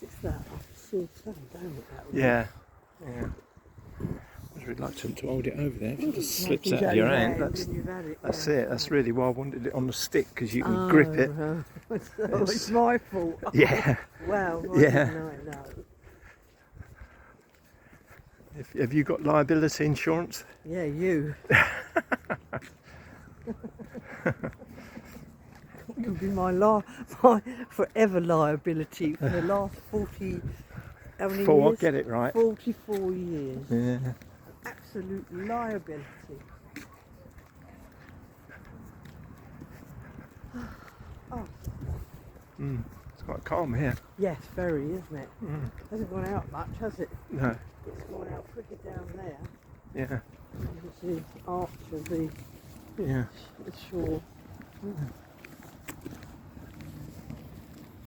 It's that sort of thing, don't it? That Yeah. Yeah. I was reluctant to hold it over there. If it just slips out of your hand, that's it. That's really why I wanted it on the stick, because you can grip it. So it's my fault. Yeah. Well, Yeah. no. Have you got liability insurance? Yeah, you. You'll be my forever liability for the last 40. How many years? Get it right. 44 years. Yeah. Absolute liability. Oh. It's quite calm here. Yes, very, isn't it? Hasn't gone out much, has it? No. It's gone out pretty down there. Yeah. You can see the arch of the Yeah. shore.